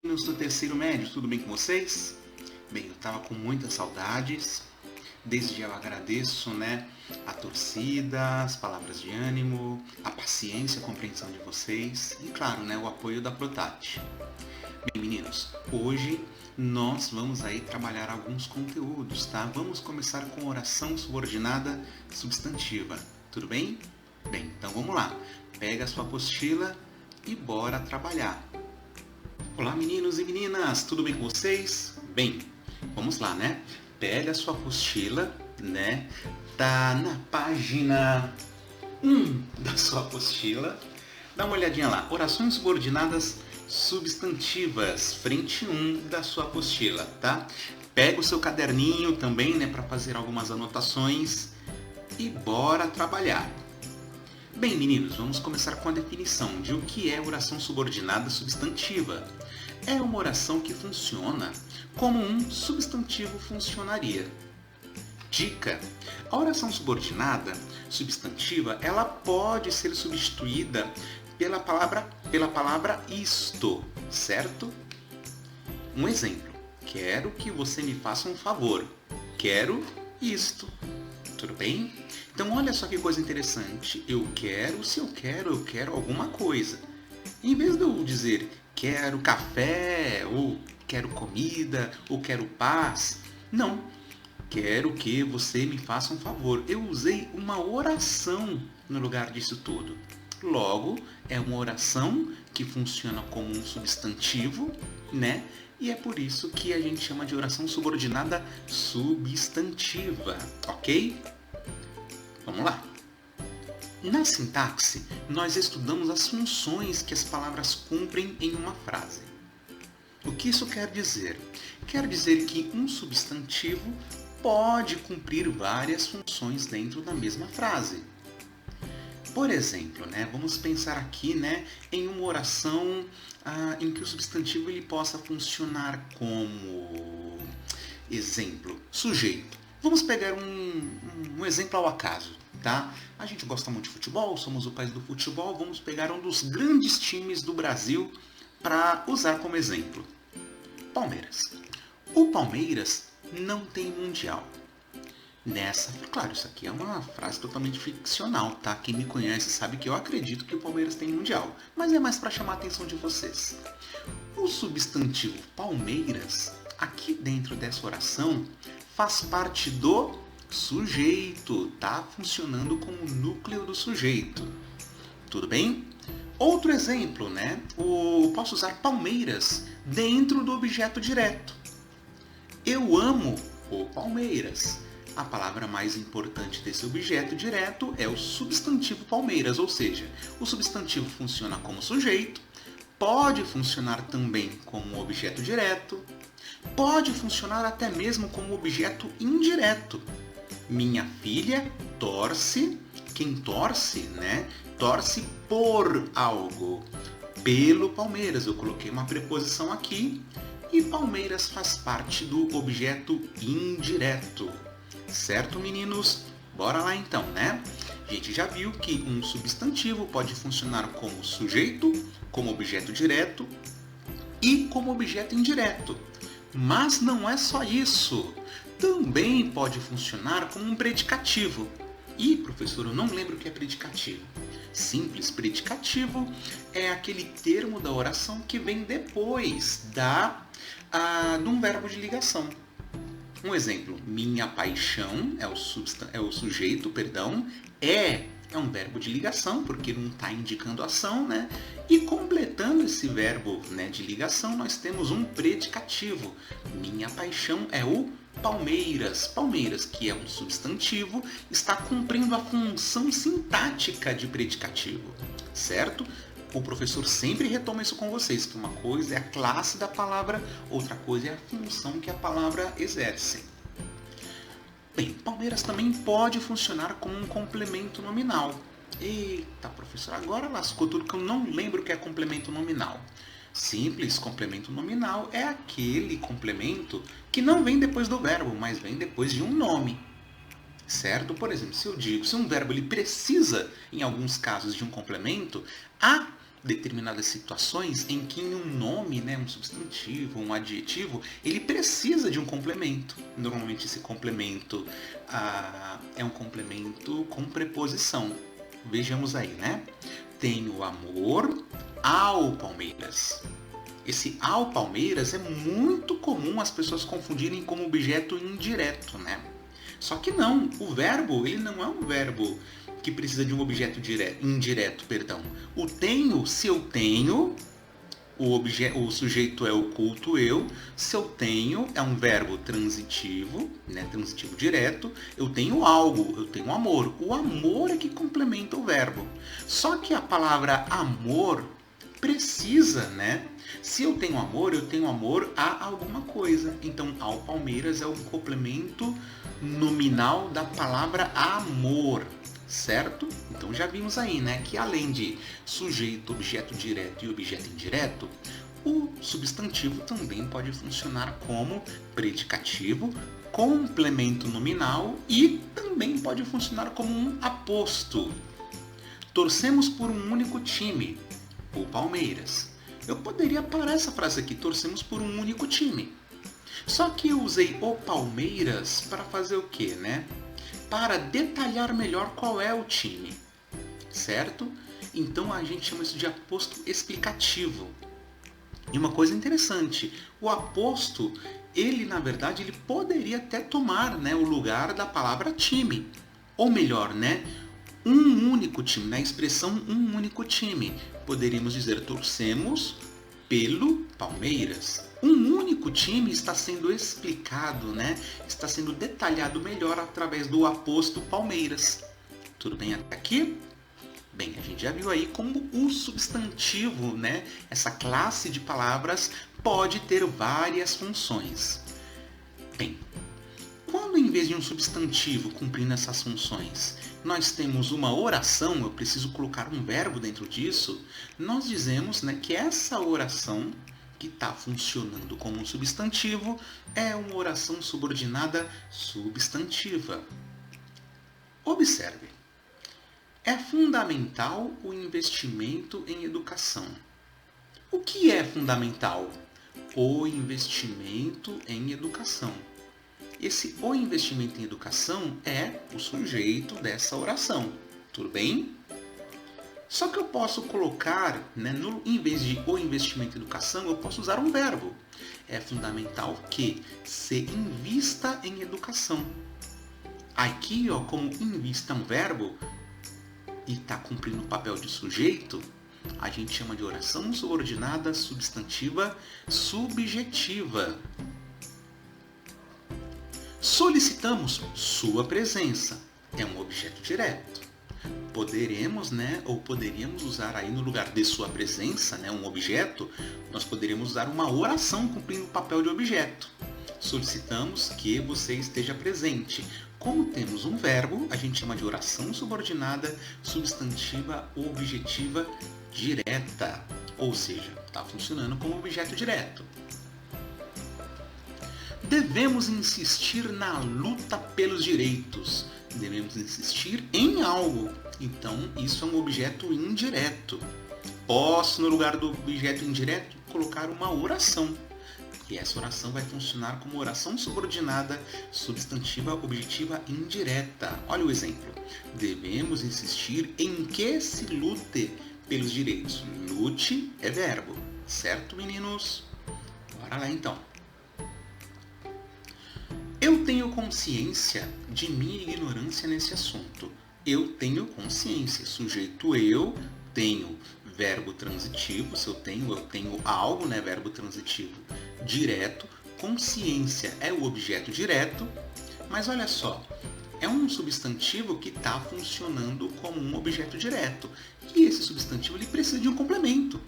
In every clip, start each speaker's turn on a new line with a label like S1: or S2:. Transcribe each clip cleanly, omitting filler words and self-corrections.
S1: Meninos do terceiro médio, tudo bem com vocês? Bem, eu tava com muitas saudades. Desde já eu agradeço, a torcida, as palavras de ânimo, a paciência, a compreensão de vocês e, claro, o apoio da Protat. Bem, meninos, hoje nós vamos aí trabalhar alguns conteúdos, tá? Vamos começar com oração subordinada substantiva, tudo bem? Bem, então vamos lá. Pega a sua apostila e bora trabalhar. Olá, meninos e meninas, tudo bem com vocês? Bem, vamos lá, Pega a sua apostila, Tá na página 1 da sua apostila. Dá uma olhadinha lá, orações subordinadas substantivas, frente 1 da sua apostila, tá? Pega o seu caderninho também, para fazer algumas anotações e bora trabalhar. Bem, meninos, vamos começar com a definição de o que é oração subordinada substantiva. É uma oração que funciona como um substantivo funcionaria. Dica: a oração subordinada substantiva, ela pode ser substituída pela palavra isto, certo? Um exemplo: quero que você me faça um favor. Quero isto. Tudo bem? Então olha só que coisa interessante. Se eu quero alguma coisa. Em vez de eu dizer quero café, ou quero comida, ou quero paz, não. Quero que você me faça um favor. Eu usei uma oração no lugar disso tudo. Logo, é uma oração que funciona como um substantivo, E é por isso que a gente chama de oração subordinada substantiva, ok? Vamos lá. Na sintaxe, nós estudamos as funções que as palavras cumprem em uma frase. O que isso quer dizer? Quer dizer que um substantivo pode cumprir várias funções dentro da mesma frase. Por exemplo, vamos pensar aqui em uma oração em que o substantivo ele possa funcionar como exemplo, sujeito. Vamos pegar um exemplo ao acaso, tá? A gente gosta muito de futebol, somos o país do futebol, vamos pegar um dos grandes times do Brasil para usar como exemplo. Palmeiras. O Palmeiras não tem mundial. Claro, isso aqui é uma frase totalmente ficcional, tá? Quem me conhece sabe que eu acredito que o Palmeiras tem mundial, mas é mais para chamar a atenção de vocês. O substantivo Palmeiras, aqui dentro dessa oração, faz parte do sujeito, tá funcionando como núcleo do sujeito. Tudo bem? Outro exemplo, Eu posso usar Palmeiras dentro do objeto direto. Eu amo o Palmeiras. A palavra mais importante desse objeto direto é o substantivo Palmeiras, ou seja, o substantivo funciona como sujeito, pode funcionar também como objeto direto, pode funcionar até mesmo como objeto indireto. Minha filha torce. Quem torce, torce por algo. Pelo Palmeiras. Eu coloquei uma preposição aqui e Palmeiras faz parte do objeto indireto. Certo, meninos? Bora lá então, A gente já viu que um substantivo pode funcionar como sujeito, como objeto direto e como objeto indireto. Mas não é só isso. Também pode funcionar como um predicativo. E, professor, eu não lembro o que é predicativo. Simples, predicativo é aquele termo da oração que vem depois de um verbo de ligação. Um exemplo: minha paixão é o sujeito, é um verbo de ligação, porque não está indicando ação, E completando esse verbo de ligação, nós temos um predicativo. Minha paixão é o Palmeiras. Palmeiras, que é um substantivo, está cumprindo a função sintática de predicativo, certo? O professor sempre retoma isso com vocês, que uma coisa é a classe da palavra, outra coisa é a função que a palavra exerce. Bem, Palmeiras também pode funcionar como um complemento nominal. Eita, professor, agora lascou tudo que eu não lembro o que é complemento nominal. Simples, complemento nominal é aquele complemento que não vem depois do verbo, mas vem depois de um nome. Certo? Por exemplo, se um verbo ele precisa, em alguns casos, de um complemento, há determinadas situações em que um nome, né, um substantivo, um adjetivo, ele precisa de um complemento. Normalmente esse complemento é um complemento com preposição. Vejamos aí, né? Tenho amor ao Palmeiras. Esse ao Palmeiras é muito comum as pessoas confundirem como objeto indireto, né? Só que não, o verbo, ele não é um verbo que precisa de um objeto indireto, perdão. O tenho, se eu tenho, o sujeito é oculto eu, se eu tenho é um verbo transitivo, né, transitivo direto, eu tenho algo, eu tenho amor. O amor é que complementa o verbo. Só que a palavra amor precisa, né? Se eu tenho amor a alguma coisa. Então, ao Palmeiras é o complemento nominal da palavra amor, certo? Então já vimos aí, né, que além de sujeito, objeto direto e objeto indireto, o substantivo também pode funcionar como predicativo, complemento nominal e também pode funcionar como um aposto. Torcemos por um único time, o Palmeiras. Eu poderia parar essa frase aqui, torcemos por um único time. Só que eu usei o Palmeiras para fazer o quê, né? Para detalhar melhor qual é o time, certo? Então a gente chama isso de aposto explicativo. E uma coisa interessante, o aposto, ele na verdade ele poderia até tomar, né, o lugar da palavra time. Ou melhor, né, um único time, na expressão um único time. Poderíamos dizer torcemos pelo Palmeiras. Um único time está sendo explicado, né? Está sendo detalhado melhor através do aposto Palmeiras. Tudo bem até aqui? Bem, a gente já viu aí como o substantivo, né? Essa classe de palavras pode ter várias funções. Bem, quando em vez de um substantivo cumprindo essas funções, nós temos uma oração, eu preciso colocar um verbo dentro disso, nós dizemos, né, que essa oração que está funcionando como um substantivo é uma oração subordinada substantiva. Observe, é fundamental o investimento em educação. O que é fundamental? O investimento em educação. O investimento em educação é o sujeito dessa oração, tudo bem? Só que eu posso colocar, né, em vez de o investimento em educação, eu posso usar um verbo. É fundamental que se invista em educação. Aqui, ó, como invista é um verbo e está cumprindo o papel de sujeito, a gente chama de oração subordinada substantiva subjetiva. Solicitamos sua presença. É um objeto direto. Poderemos, né, ou poderíamos usar aí no lugar de sua presença, né, um objeto, nós poderíamos usar uma oração cumprindo o papel de objeto. Solicitamos que você esteja presente. Como temos um verbo, a gente chama de oração subordinada substantiva objetiva direta. Ou seja, está funcionando como objeto direto. Devemos insistir na luta pelos direitos. Devemos insistir em algo. Então, isso é um objeto indireto. Posso, no lugar do objeto indireto, colocar uma oração. E essa oração vai funcionar como oração subordinada substantiva objetiva indireta. Olha o exemplo. Devemos insistir em que se lute pelos direitos. Lute é verbo. Certo, meninos? Bora lá, então. Eu tenho consciência de minha ignorância nesse assunto. Eu tenho consciência. Sujeito eu, tenho verbo transitivo. Se eu tenho algo, né? Verbo transitivo direto. Consciência é o objeto direto. Mas olha só, é um substantivo que está funcionando como um objeto direto. E esse substantivo ele precisa de um complemento.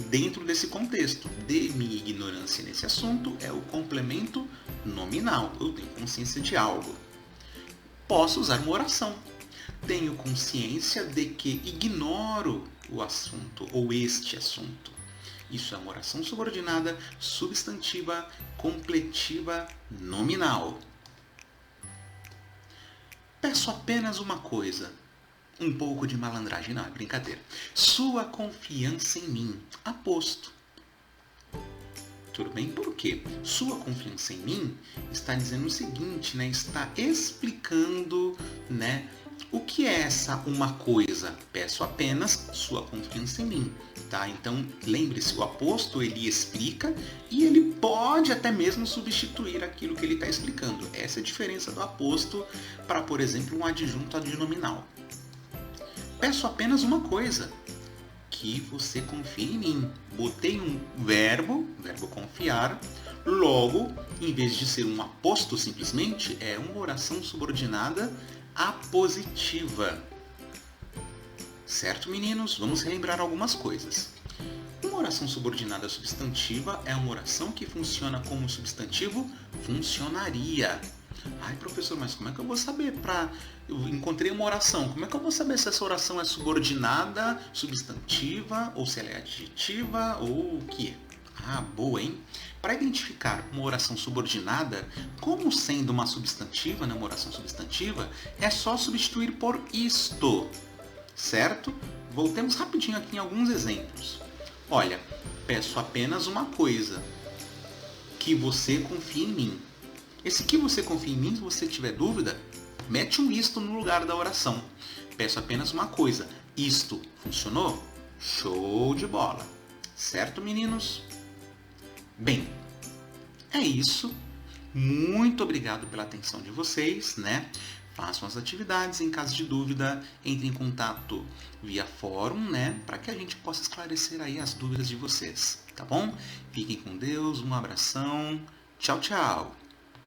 S1: Dentro desse contexto, de minha ignorância nesse assunto é o complemento nominal. Eu tenho consciência de algo. Posso usar uma oração. Tenho consciência de que ignoro o assunto ou este assunto. Isso é uma oração subordinada, substantiva, completiva, nominal. Peço apenas uma coisa. Um pouco de malandragem, não, é brincadeira. Sua confiança em mim. Aposto. Tudo bem? Por quê? Sua confiança em mim está dizendo o seguinte, né? Está explicando, né? O que é essa uma coisa? Peço apenas sua confiança em mim, tá? Então, lembre-se, o aposto, ele explica e ele pode até mesmo substituir aquilo que ele está explicando. Essa é a diferença do aposto para, por exemplo, um adjunto adnominal. Peço apenas uma coisa, que você confie em mim. Botei um verbo confiar, logo, em vez de ser um aposto simplesmente, é uma oração subordinada apositiva. Certo, meninos? Vamos relembrar algumas coisas. Uma oração subordinada substantiva é uma oração que funciona como substantivo funcionaria. Ai, professor, mas como é que eu vou saber Eu encontrei uma oração, como é que eu vou saber se essa oração é subordinada, substantiva, ou se ela é adjetiva, ou o que? Ah, boa, hein? Para identificar uma oração subordinada como sendo uma substantiva, né, uma oração substantiva, é só substituir por isto, certo? Voltemos rapidinho aqui em alguns exemplos. Olha, peço apenas uma coisa, que você confie em mim. Esse que você confia em mim, se você tiver dúvida, mete um isto no lugar da oração. Peço apenas uma coisa. Isto funcionou? Show de bola. Certo, meninos? Bem, é isso. Muito obrigado pela atenção de vocês, né? Façam as atividades. Em caso de dúvida, entre em contato via fórum, né? Para que a gente possa esclarecer aí as dúvidas de vocês, tá bom? Fiquem com Deus, um abração. Tchau, tchau.